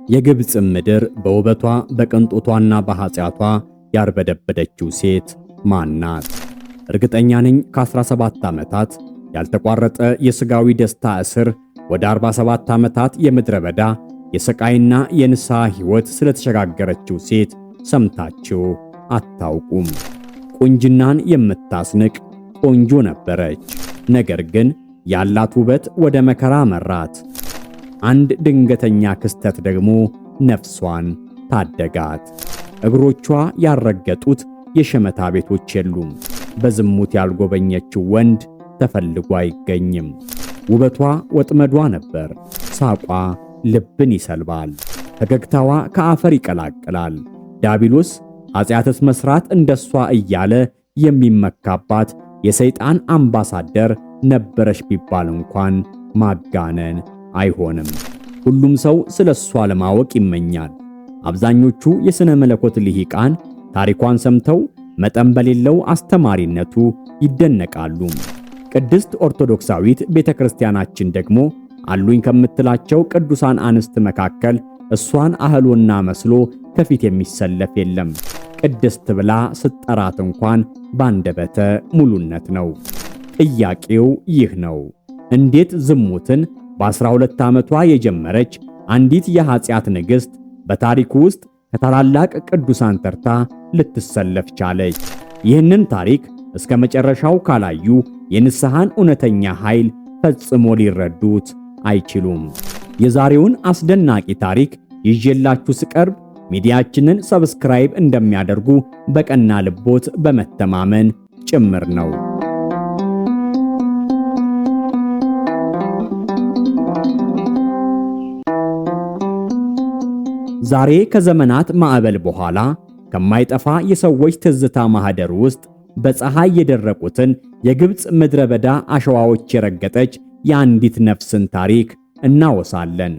የግብጽ ምድር በውበቷ በቅንጦቷና በኃጢአቷ ያርበደበደችው ሴት ማን ናት? እርግጠኛ ነኝ ከ17 ዓመታት ያልተቋረጠ የሥጋዊ ደስታ እስር ወደ 47 ዓመታት የምድረ በዳ የሰቃይና የንስሐ ሕይወት ስለተሸጋገረችው ሴት ሰምታችሁ አታውቁም። ቁንጅናን የምታስንቅ ቆንጆ ነበረች። ነገር ግን ያላት ውበት ወደ መከራ መራት። አንድ ድንገተኛ ክስተት ደግሞ ነፍሷን ታደጋት። እግሮቿ ያልረገጡት የሸመታ ቤቶች የሉም። በዝሙት ያልጎበኘችው ወንድ ተፈልጎ አይገኝም። ውበቷ ወጥመዷ ነበር። ሳቋ ልብን ይሰልባል። ፈገግታዋ ከአፈር ይቀላቅላል። ዲያብሎስ ኃጢአትስ መስራት እንደሷ እያለ የሚመካባት የሰይጣን አምባሳደር ነበረች ቢባል እንኳን ማጋነን አይሆንም። ሁሉም ሰው ስለሷ ለማወቅ ይመኛል። አብዛኞቹ የሥነ መለኮት ልሂቃን ታሪኳን ሰምተው መጠን በሌለው አስተማሪነቱ ይደነቃሉ። ቅድስት ኦርቶዶክሳዊት ቤተክርስቲያናችን ደግሞ አሉኝ ከምትላቸው ቅዱሳን አንስት መካከል እሷን አህሎና መስሎ ከፊት የሚሰለፍ የለም። ቅድስት ብላ ስትጠራት እንኳን ባንደበተ ሙሉነት ነው። ጥያቄው ይህ ነው። እንዴት ዝሙትን በ12 ዓመቷ የጀመረች አንዲት የኃጢአት ንግሥት በታሪኩ ውስጥ ከታላላቅ ቅዱሳን ተርታ ልትሰለፍ ቻለች? ይህንን ታሪክ እስከ መጨረሻው ካላዩ የንስሐን እውነተኛ ኃይል ፈጽሞ ሊረዱት አይችሉም። የዛሬውን አስደናቂ ታሪክ ይዤላችሁ ስቀርብ ሚዲያችንን ሰብስክራይብ እንደሚያደርጉ በቀና ልቦት በመተማመን ጭምር ነው። ዛሬ ከዘመናት ማዕበል በኋላ ከማይጠፋ የሰዎች ትዝታ ማህደር ውስጥ በፀሐይ የደረቁትን የግብጽ ምድረ በዳ አሸዋዎች የረገጠች የአንዲት ነፍስን ታሪክ እናወሳለን።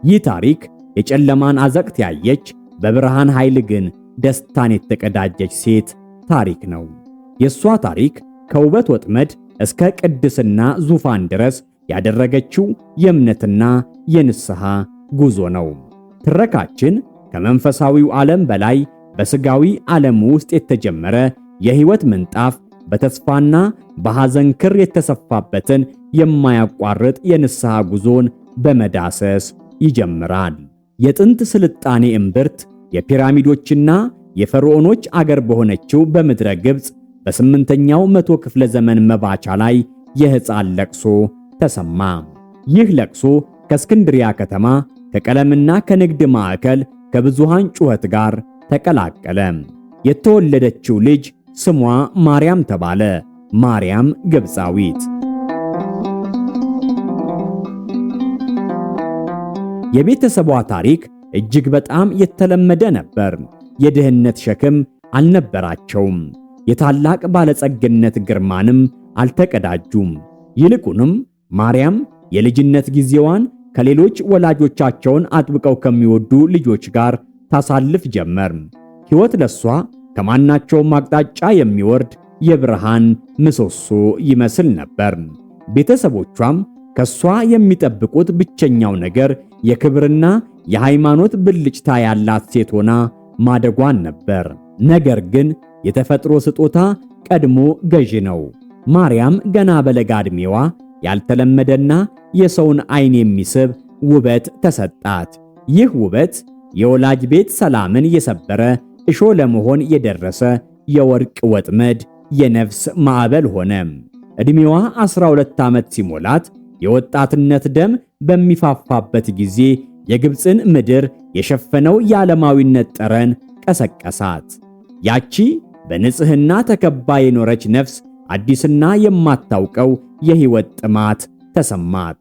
ይህ ታሪክ የጨለማን አዘቅት ያየች በብርሃን ኃይል ግን ደስታን የተቀዳጀች ሴት ታሪክ ነው። የሷ ታሪክ ከውበት ወጥመድ እስከ ቅድስና ዙፋን ድረስ ያደረገችው የእምነትና የንስሐ ጉዞ ነው። ትረካችን ከመንፈሳዊው ዓለም በላይ በሥጋዊ ዓለም ውስጥ የተጀመረ የሕይወት ምንጣፍ በተስፋና በሐዘን ክር የተሰፋበትን የማያቋርጥ የንስሐ ጉዞን በመዳሰስ ይጀምራል። የጥንት ስልጣኔ እምብርት የፒራሚዶችና የፈርዖኖች አገር በሆነችው በምድረ ግብጽ በ8ኛው መቶ ክፍለ ዘመን መባቻ ላይ የሕፃን ለቅሶ ተሰማ። ይህ ለቅሶ ከእስክንድሪያ ከተማ ከቀለምና ከንግድ ማዕከል ከብዙሃን ጩኸት ጋር ተቀላቀለ። የተወለደችው ልጅ ስሟ ማርያም ተባለ። ማርያም ግብፃዊት። የቤተሰቧ ታሪክ እጅግ በጣም የተለመደ ነበር። የድህነት ሸክም አልነበራቸውም። የታላቅ ባለጸግነት ግርማንም አልተቀዳጁም። ይልቁንም ማርያም የልጅነት ጊዜዋን ከሌሎች ወላጆቻቸውን አጥብቀው ከሚወዱ ልጆች ጋር ታሳልፍ ጀመር። ሕይወት ለሷ ከማናቸውም አቅጣጫ የሚወርድ የብርሃን ምሰሶ ይመስል ነበር። ቤተሰቦቿም ከሷ የሚጠብቁት ብቸኛው ነገር የክብርና የሃይማኖት ብልጭታ ያላት ሴት ሆና ማደጓን ነበር። ነገር ግን የተፈጥሮ ስጦታ ቀድሞ ገዢ ነው። ማርያም ገና በለጋ ዕድሜዋ ያልተለመደና የሰውን ዓይን የሚስብ ውበት ተሰጣት። ይህ ውበት የወላጅ ቤት ሰላምን የሰበረ እሾ ለመሆን የደረሰ የወርቅ ወጥመድ፣ የነፍስ ማዕበል ሆነ። ዕድሜዋ 12 ዓመት ሲሞላት የወጣትነት ደም በሚፋፋበት ጊዜ የግብፅን ምድር የሸፈነው የዓለማዊነት ጠረን ቀሰቀሳት። ያቺ በንጽሕና ተከባ የኖረች ነፍስ አዲስና የማታውቀው የሕይወት ጥማት ተሰማት።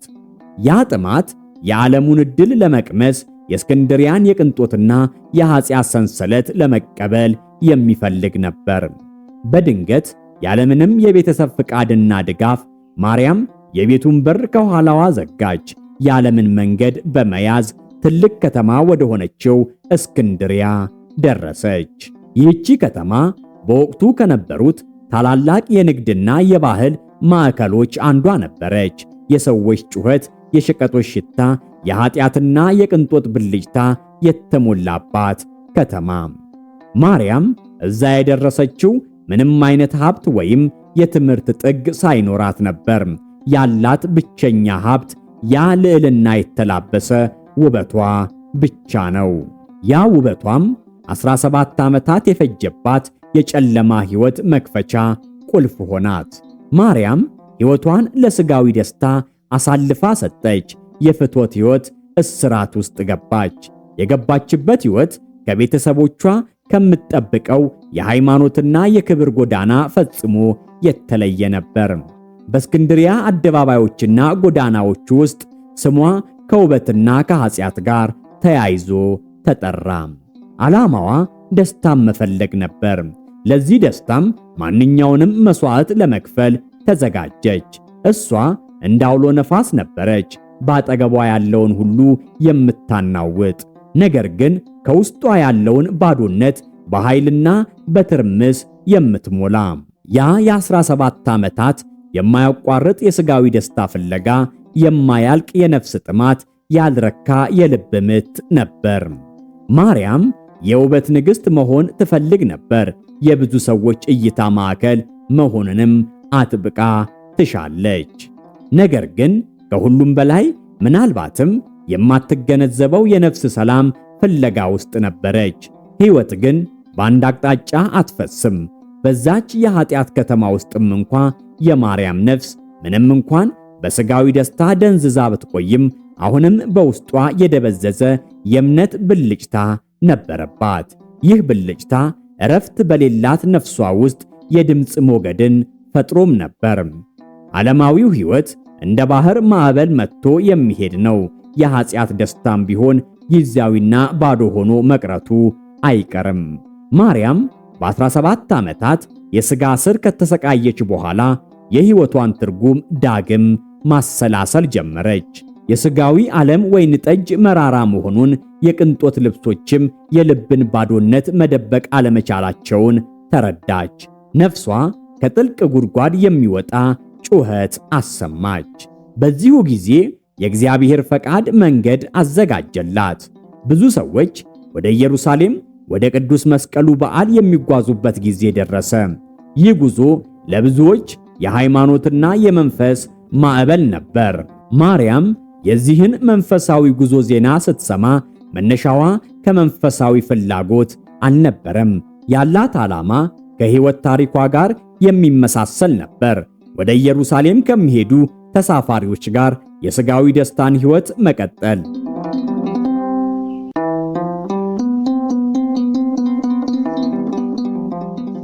ያ ጥማት የዓለሙን ዕድል ለመቅመስ የእስክንድሪያን የቅንጦትና የኃጢአት ሰንሰለት ለመቀበል የሚፈልግ ነበር። በድንገት ያለምንም የቤተሰብ ፍቃድና ድጋፍ ማርያም የቤቱን በር ከኋላዋ ዘጋች። የዓለምን መንገድ በመያዝ ትልቅ ከተማ ወደ ሆነችው እስክንድሪያ ደረሰች። ይህቺ ከተማ በወቅቱ ከነበሩት ታላላቅ የንግድና የባህል ማዕከሎች አንዷ ነበረች። የሰዎች ጩኸት፣ የሸቀጦች ሽታ፣ የኃጢአትና የቅንጦት ብልጭታ የተሞላባት ከተማ። ማርያም እዛ የደረሰችው ምንም አይነት ሀብት ወይም የትምህርት ጥግ ሳይኖራት ነበር። ያላት ብቸኛ ሀብት ያ ልዕልና የተላበሰ ውበቷ ብቻ ነው። ያ ውበቷም 17 ዓመታት የፈጀባት የጨለማ ሕይወት መክፈቻ ቁልፍ ሆናት። ማርያም ሕይወቷን ለሥጋዊ ደስታ አሳልፋ ሰጠች። የፍትወት ሕይወት እስራት ውስጥ ገባች። የገባችበት ሕይወት ከቤተሰቦቿ ከምትጠብቀው የሃይማኖትና የክብር ጎዳና ፈጽሞ የተለየ ነበር። በእስክንድሪያ አደባባዮችና ጎዳናዎች ውስጥ ስሟ ከውበትና ከኃጢአት ጋር ተያይዞ ተጠራ። ዓላማዋ ደስታም መፈለግ ነበር። ለዚህ ደስታም ማንኛውንም መስዋዕት ለመክፈል ተዘጋጀች። እሷ እንደ አውሎ ነፋስ ነበረች፣ ባጠገቧ ያለውን ሁሉ የምታናውጥ። ነገር ግን ከውስጧ ያለውን ባዶነት በኃይልና በትርምስ የምትሞላ። ያ የ17 ዓመታት የማያቋርጥ የሥጋዊ ደስታ ፍለጋ፣ የማያልቅ የነፍስ ጥማት፣ ያልረካ የልብ ምት ነበር። ማርያም የውበት ንግሥት መሆን ትፈልግ ነበር። የብዙ ሰዎች እይታ ማዕከል መሆንንም አጥብቃ ትሻለች። ነገር ግን ከሁሉም በላይ ምናልባትም የማትገነዘበው የነፍስ ሰላም ፍለጋ ውስጥ ነበረች። ሕይወት ግን በአንድ አቅጣጫ አትፈስም። በዛች የኃጢአት ከተማ ውስጥም እንኳ የማርያም ነፍስ ምንም እንኳን በሥጋዊ ደስታ ደንዝዛ ብትቆይም አሁንም በውስጧ የደበዘዘ የእምነት ብልጭታ ነበረባት። ይህ ብልጭታ እረፍት በሌላት ነፍሷ ውስጥ የድምፅ ሞገድን ፈጥሮም ነበር። ዓለማዊው ሕይወት እንደ ባህር ማዕበል መጥቶ የሚሄድ ነው። የኃጢአት ደስታም ቢሆን ጊዜያዊና ባዶ ሆኖ መቅረቱ አይቀርም። ማርያም በ17 ዓመታት የሥጋ እስር ከተሰቃየች በኋላ የሕይወቷን ትርጉም ዳግም ማሰላሰል ጀመረች። የሥጋዊ ዓለም ወይን ጠጅ መራራ መሆኑን፣ የቅንጦት ልብሶችም የልብን ባዶነት መደበቅ አለመቻላቸውን ተረዳች። ነፍሷ ከጥልቅ ጉድጓድ የሚወጣ ጩኸት አሰማች። በዚሁ ጊዜ የእግዚአብሔር ፈቃድ መንገድ አዘጋጀላት። ብዙ ሰዎች ወደ ኢየሩሳሌም ወደ ቅዱስ መስቀሉ በዓል የሚጓዙበት ጊዜ ደረሰ። ይህ ጉዞ ለብዙዎች የሃይማኖትና የመንፈስ ማዕበል ነበር። ማርያም የዚህን መንፈሳዊ ጉዞ ዜና ስትሰማ መነሻዋ ከመንፈሳዊ ፍላጎት አልነበረም። ያላት ዓላማ ከሕይወት ታሪኳ ጋር የሚመሳሰል ነበር። ወደ ኢየሩሳሌም ከሚሄዱ ተሳፋሪዎች ጋር የሥጋዊ ደስታን ሕይወት መቀጠል።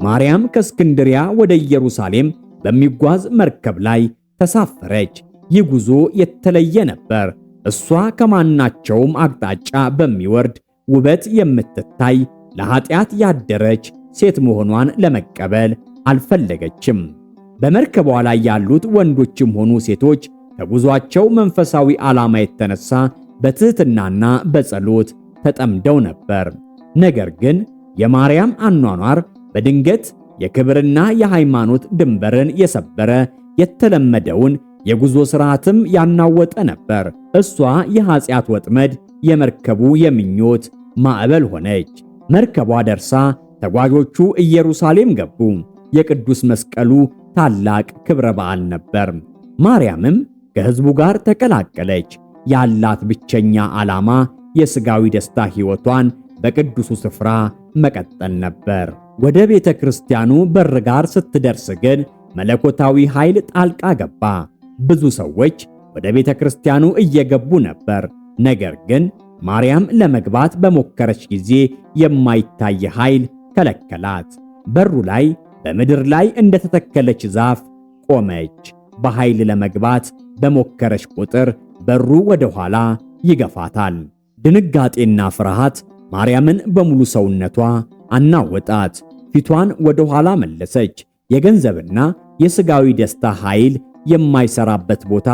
ማርያም ከእስክንድሪያ ወደ ኢየሩሳሌም በሚጓዝ መርከብ ላይ ተሳፈረች። ይህ ጉዞ የተለየ ነበር። እሷ ከማናቸውም አቅጣጫ በሚወርድ ውበት የምትታይ ለኃጢአት ያደረች ሴት መሆኗን ለመቀበል አልፈለገችም። በመርከቧ ላይ ያሉት ወንዶችም ሆኑ ሴቶች ከጉዟቸው መንፈሳዊ ዓላማ የተነሳ በትሕትናና በጸሎት ተጠምደው ነበር። ነገር ግን የማርያም አኗኗር በድንገት የክብርና የሃይማኖት ድንበርን የሰበረ፣ የተለመደውን የጉዞ ሥርዓትም ያናወጠ ነበር። እሷ የኃጢአት ወጥመድ፣ የመርከቡ የምኞት ማዕበል ሆነች። መርከቧ ደርሳ ተጓዦቹ ኢየሩሳሌም ገቡ። የቅዱስ መስቀሉ ታላቅ ክብረ በዓል ነበር። ማርያምም ከሕዝቡ ጋር ተቀላቀለች። ያላት ብቸኛ ዓላማ የሥጋዊ ደስታ ሕይወቷን በቅዱሱ ስፍራ መቀጠል ነበር። ወደ ቤተ ክርስቲያኑ በር ጋር ስትደርስ ግን መለኮታዊ ኃይል ጣልቃ ገባ። ብዙ ሰዎች ወደ ቤተ ክርስቲያኑ እየገቡ ነበር። ነገር ግን ማርያም ለመግባት በሞከረች ጊዜ የማይታይ ኃይል ከለከላት። በሩ ላይ በምድር ላይ እንደተተከለች ዛፍ ቆመች። በኃይል ለመግባት በሞከረች ቁጥር በሩ ወደ ኋላ ይገፋታል። ድንጋጤና ፍርሃት ማርያምን በሙሉ ሰውነቷ አናወጣት። ፊቷን ወደ ኋላ መለሰች። የገንዘብና የሥጋዊ ደስታ ኃይል የማይሰራበት ቦታ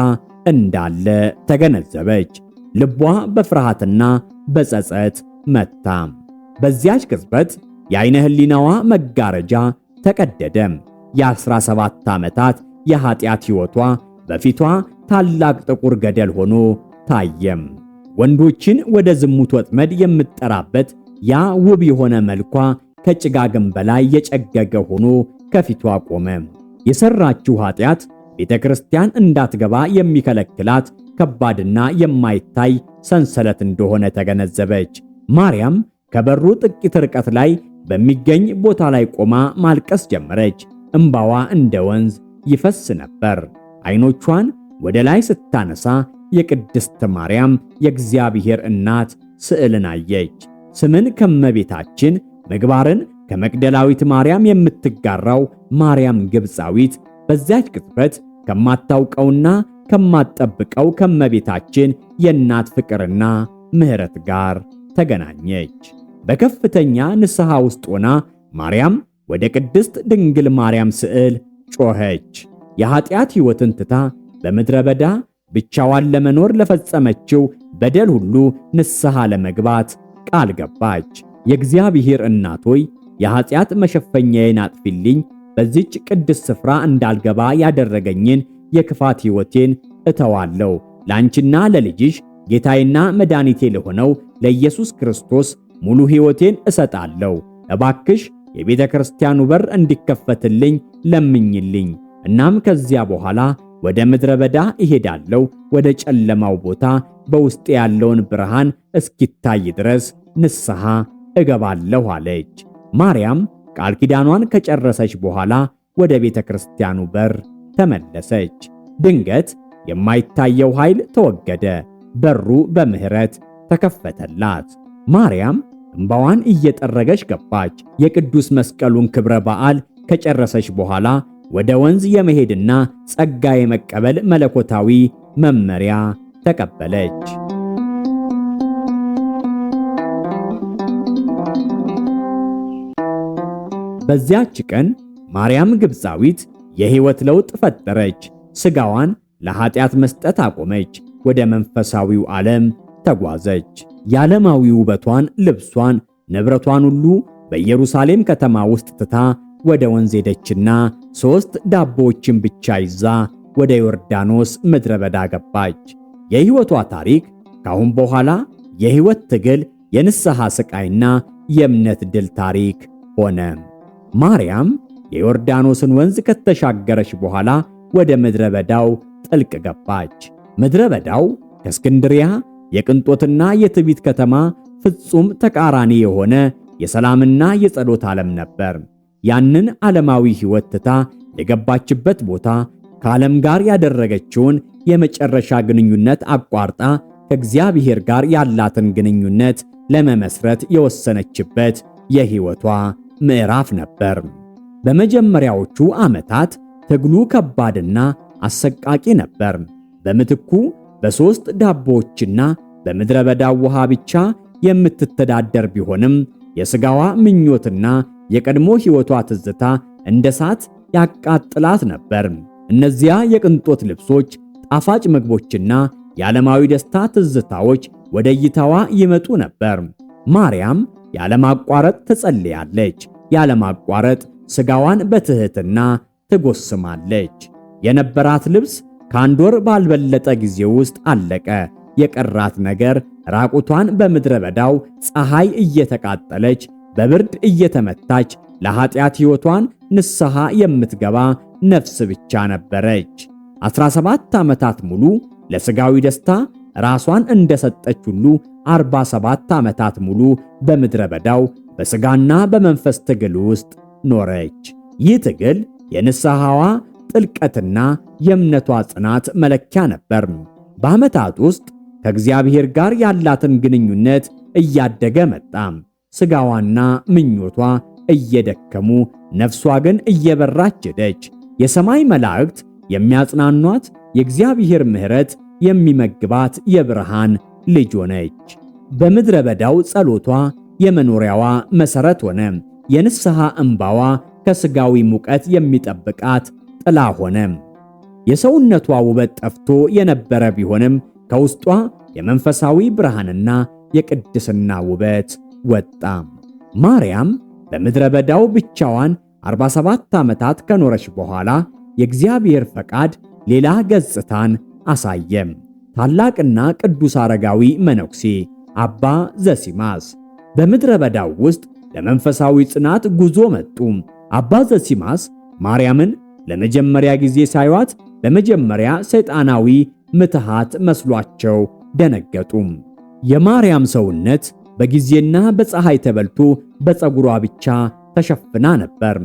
እንዳለ ተገነዘበች። ልቧ በፍርሃትና በጸጸት መታ። በዚያች ቅጽበት የዓይነ ሕሊናዋ መጋረጃ ተቀደደ። የ17 ዓመታት የኃጢአት ሕይወቷ በፊቷ ታላቅ ጥቁር ገደል ሆኖ ታየም። ወንዶችን ወደ ዝሙት ወጥመድ የምትጠራበት ያ ውብ የሆነ መልኳ ከጭጋግም በላይ የጨገገ ሆኖ ከፊቷ ቆመ። የሰራችው ኃጢአት ቤተ ክርስቲያን እንዳትገባ የሚከለክላት ከባድና የማይታይ ሰንሰለት እንደሆነ ተገነዘበች። ማርያም ከበሩ ጥቂት ርቀት ላይ በሚገኝ ቦታ ላይ ቆማ ማልቀስ ጀመረች። እንባዋ እንደ ወንዝ ይፈስ ነበር። ዓይኖቿን ወደ ላይ ስታነሳ የቅድስት ማርያም የእግዚአብሔር እናት ስዕልን አየች። ስምን ከመቤታችን ምግባርን ከመግደላዊት ማርያም የምትጋራው ማርያም ግብፃዊት በዚያች ቅጽበት ከማታውቀውና ከማትጠብቀው ከመቤታችን የእናት ፍቅርና ምሕረት ጋር ተገናኘች። በከፍተኛ ንስሐ ውስጥ ሆና ማርያም ወደ ቅድስት ድንግል ማርያም ስዕል ጮኸች። የኃጢአት ሕይወትን ትታ በምድረ በዳ ብቻዋን ለመኖር ለፈጸመችው በደል ሁሉ ንስሐ ለመግባት ቃል ገባች። የእግዚአብሔር እናት ሆይ የኃጢአት መሸፈኛዬን አጥፊልኝ፣ በዚች ቅድስት ስፍራ እንዳልገባ ያደረገኝን የክፋት ሕይወቴን እተዋለሁ። ላንቺና ለልጅሽ ጌታዬና መድኃኒቴ ለሆነው ለኢየሱስ ክርስቶስ ሙሉ ሕይወቴን እሰጣለሁ። እባክሽ የቤተ ክርስቲያኑ በር እንዲከፈትልኝ ለምኝልኝ። እናም ከዚያ በኋላ ወደ ምድረ በዳ እሄዳለሁ፣ ወደ ጨለማው ቦታ በውስጤ ያለውን ብርሃን እስኪታይ ድረስ ንስሐ እገባለሁ አለች። ማርያም ቃል ኪዳኗን ከጨረሰች በኋላ ወደ ቤተ ክርስቲያኑ በር ተመለሰች። ድንገት የማይታየው ኃይል ተወገደ። በሩ በምሕረት ተከፈተላት። ማርያም እንባዋን እየጠረገች ገባች። የቅዱስ መስቀሉን ክብረ በዓል ከጨረሰች በኋላ ወደ ወንዝ የመሄድና ጸጋ የመቀበል መለኮታዊ መመሪያ ተቀበለች። በዚያች ቀን ማርያም ግብፃዊት የሕይወት ለውጥ ፈጠረች። ሥጋዋን ለኃጢአት መስጠት አቆመች። ወደ መንፈሳዊው ዓለም ተጓዘች። የዓለማዊ ውበቷን፣ ልብሷን፣ ንብረቷን ሁሉ በኢየሩሳሌም ከተማ ውስጥ ትታ ወደ ወንዝ ሄደችና 3 ዳቦዎችን ብቻ ይዛ ወደ ዮርዳኖስ ምድረ በዳ ገባች። የሕይወቷ ታሪክ ካሁን በኋላ የሕይወት ትግል፣ የንስሐ ስቃይና የእምነት ድል ታሪክ ሆነ። ማርያም የዮርዳኖስን ወንዝ ከተሻገረች በኋላ ወደ ምድረ በዳው ጥልቅ ገባች። ምድረ በዳው ከእስክንድሪያ የቅንጦትና የትዕቢት ከተማ ፍጹም ተቃራኒ የሆነ የሰላምና የጸሎት ዓለም ነበር። ያንን ዓለማዊ ሕይወት ትታ የገባችበት ቦታ ከዓለም ጋር ያደረገችውን የመጨረሻ ግንኙነት አቋርጣ ከእግዚአብሔር ጋር ያላትን ግንኙነት ለመመስረት የወሰነችበት የሕይወቷ ምዕራፍ ነበር። በመጀመሪያዎቹ ዓመታት ትግሉ ከባድና አሰቃቂ ነበር። በምትኩ በ3 ዳቦዎችና በምድረ በዳው ውሃ ብቻ የምትተዳደር ቢሆንም የሥጋዋ ምኞትና የቀድሞ ሕይወቷ ትዝታ እንደ እሳት ያቃጥላት ነበር። እነዚያ የቅንጦት ልብሶች፣ ጣፋጭ ምግቦችና የዓለማዊ ደስታ ትዝታዎች ወደ እይታዋ ይመጡ ነበር። ማርያም ያለማቋረጥ ትጸልያለች። ያለማቋረጥ ሥጋዋን በትሕትና ትጎስማለች። የነበራት ልብስ ከአንድ ወር ባልበለጠ ጊዜ ውስጥ አለቀ። የቀራት ነገር ራቁቷን በምድረ በዳው ፀሐይ እየተቃጠለች በብርድ እየተመታች ለኃጢአት ሕይወቷን ንስሐ የምትገባ ነፍስ ብቻ ነበረች። 17 ዓመታት ሙሉ ለሥጋዊ ደስታ ራሷን እንደሰጠች ሁሉ 47 ዓመታት ሙሉ በምድረ በዳው በሥጋና በመንፈስ ትግል ውስጥ ኖረች። ይህ ትግል የንስሐዋ ጥልቀትና የእምነቷ ጽናት መለኪያ ነበር። በዓመታት ውስጥ ከእግዚአብሔር ጋር ያላትን ግንኙነት እያደገ መጣ። ሥጋዋና ምኞቷ እየደከሙ፣ ነፍሷ ግን እየበራች ሄደች። የሰማይ መላእክት የሚያጽናኗት፣ የእግዚአብሔር ምሕረት የሚመግባት የብርሃን ልጅ ሆነች። በምድረ በዳው ጸሎቷ የመኖሪያዋ መሠረት ሆነ። የንስሐ እንባዋ ከሥጋዊ ሙቀት የሚጠብቃት ጥላ ሆነ። የሰውነቷ ውበት ጠፍቶ የነበረ ቢሆንም ከውስጧ የመንፈሳዊ ብርሃንና የቅድስና ውበት ወጣ። ማርያም በምድረ በዳው ብቻዋን 47 ዓመታት ከኖረች በኋላ የእግዚአብሔር ፈቃድ ሌላ ገጽታን አሳየም። ታላቅና ቅዱስ አረጋዊ መነኩሴ አባ ዘሲማስ በምድረ በዳው ውስጥ ለመንፈሳዊ ጽናት ጉዞ መጡ። አባ ዘሲማስ ማርያምን ለመጀመሪያ ጊዜ ሳይዋት በመጀመሪያ ሰይጣናዊ ምትሃት መስሏቸው ደነገጡ። የማርያም ሰውነት በጊዜና በፀሐይ ተበልቶ በፀጉሯ ብቻ ተሸፍና ነበር።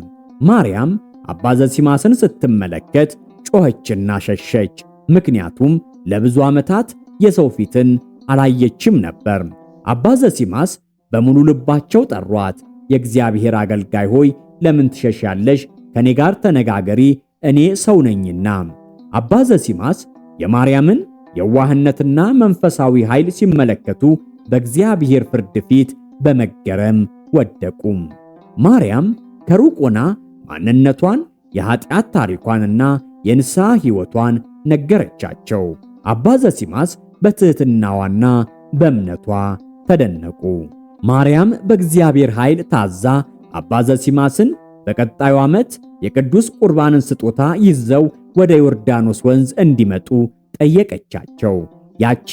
ማርያም አባ ዘሲማስን ስትመለከት ጮኸችና ሸሸች። ምክንያቱም ለብዙ ዓመታት የሰው ፊትን አላየችም ነበር። አባ ዘሲማስ በሙሉ ልባቸው ጠሯት። የእግዚአብሔር አገልጋይ ሆይ ለምን ትሸሻለሽ? ከኔ ጋር ተነጋገሪ፣ እኔ ሰው ነኝና። አባ ዘሲማስ የማርያምን የዋህነትና መንፈሳዊ ኃይል ሲመለከቱ በእግዚአብሔር ፍርድ ፊት በመገረም ወደቁ። ማርያም ከሩቅ ሆና ማንነቷን፣ የኃጢአት ታሪኳንና የንስሐ ሕይወቷን ነገረቻቸው። አባ ዘሲማስ በትሕትናዋና በእምነቷ ተደነቁ። ማርያም በእግዚአብሔር ኃይል ታዛ አባ ዘሲማስን በቀጣዩ ዓመት የቅዱስ ቁርባንን ስጦታ ይዘው ወደ ዮርዳኖስ ወንዝ እንዲመጡ ጠየቀቻቸው። ያቺ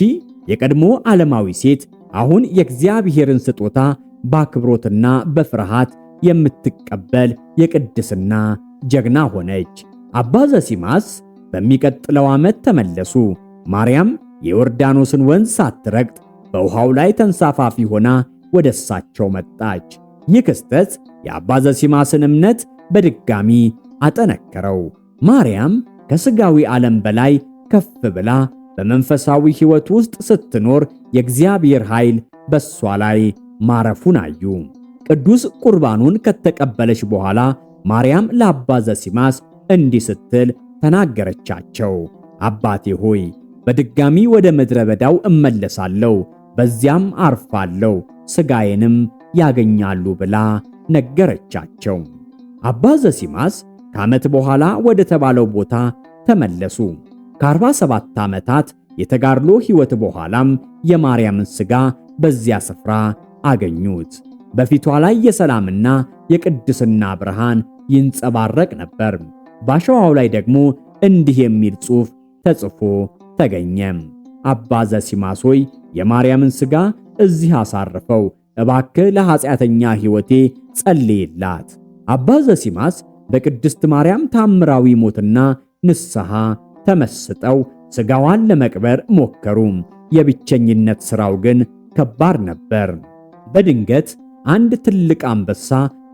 የቀድሞ ዓለማዊ ሴት አሁን የእግዚአብሔርን ስጦታ በአክብሮትና በፍርሃት የምትቀበል የቅድስና ጀግና ሆነች። አባ ዘሲማስ በሚቀጥለው ዓመት ተመለሱ። ማርያም የዮርዳኖስን ወንዝ ሳትረግጥ በውሃው ላይ ተንሳፋፊ ሆና ወደ እሳቸው መጣች። ይህ ክስተት የአባ ዘሲማስን እምነት በድጋሚ አጠነከረው። ማርያም ከሥጋዊ ዓለም በላይ ከፍ ብላ በመንፈሳዊ ሕይወት ውስጥ ስትኖር የእግዚአብሔር ኃይል በሷ ላይ ማረፉን አዩ። ቅዱስ ቁርባኑን ከተቀበለች በኋላ ማርያም ለአባ ዘሲማስ እንዲህ ስትል ተናገረቻቸው። አባቴ ሆይ በድጋሚ ወደ ምድረ በዳው እመለሳለሁ፣ በዚያም አርፋለሁ፣ ሥጋዬንም ያገኛሉ ብላ ነገረቻቸው። አባ ዘሲማስ ከዓመት በኋላ ወደ ተባለው ቦታ ተመለሱ። ከ47 ዓመታት የተጋድሎ ሕይወት በኋላም የማርያምን ሥጋ በዚያ ስፍራ አገኙት። በፊቷ ላይ የሰላምና የቅድስና ብርሃን ይንጸባረቅ ነበር። ባሸዋው ላይ ደግሞ እንዲህ የሚል ጽሑፍ ተጽፎ ተገኘ። አባ ዘሲማስ ሆይ የማርያምን ሥጋ እዚህ አሳርፈው፣ እባክህ ለኃጢአተኛ ሕይወቴ ጸልይላት። አባ ዘሲማስ በቅድስት ማርያም ታምራዊ ሞትና ንስሐ ተመስጠው ሥጋዋን ለመቅበር ሞከሩ። የብቸኝነት ሥራው ግን ከባድ ነበር። በድንገት አንድ ትልቅ አንበሳ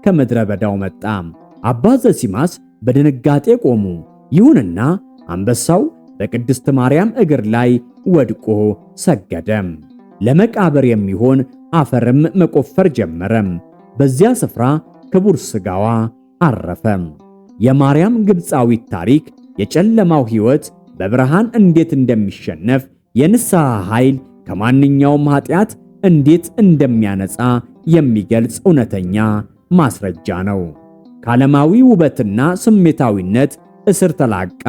ከምድረ በዳው መጣ። አባ ዘሲማስ በድንጋጤ ቆሙ። ይሁንና አንበሳው በቅድስት ማርያም እግር ላይ ወድቆ ሰገደ። ለመቃብር የሚሆን አፈርም መቆፈር ጀመረ። በዚያ ስፍራ ክቡር ሥጋዋ አረፈ። የማርያም ግብፃዊት ታሪክ የጨለማው ሕይወት በብርሃን እንዴት እንደሚሸነፍ፣ የንስሐ ኃይል ከማንኛውም ኃጢአት እንዴት እንደሚያነጻ የሚገልጽ እውነተኛ ማስረጃ ነው። ከዓለማዊ ውበትና ስሜታዊነት እስር ተላቃ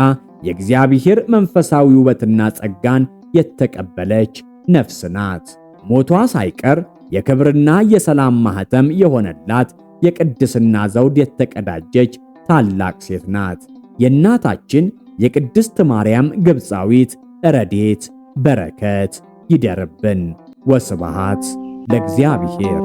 የእግዚአብሔር መንፈሳዊ ውበትና ጸጋን የተቀበለች ነፍስ ናት። ሞቷ ሳይቀር የክብርና የሰላም ማኅተም የሆነላት የቅድስና ዘውድ የተቀዳጀች ታላቅ ሴት ናት። የእናታችን የቅድስት ማርያም ግብፃዊት ረድኤት በረከት ይደርብን። ወስብሐት ለእግዚአብሔር።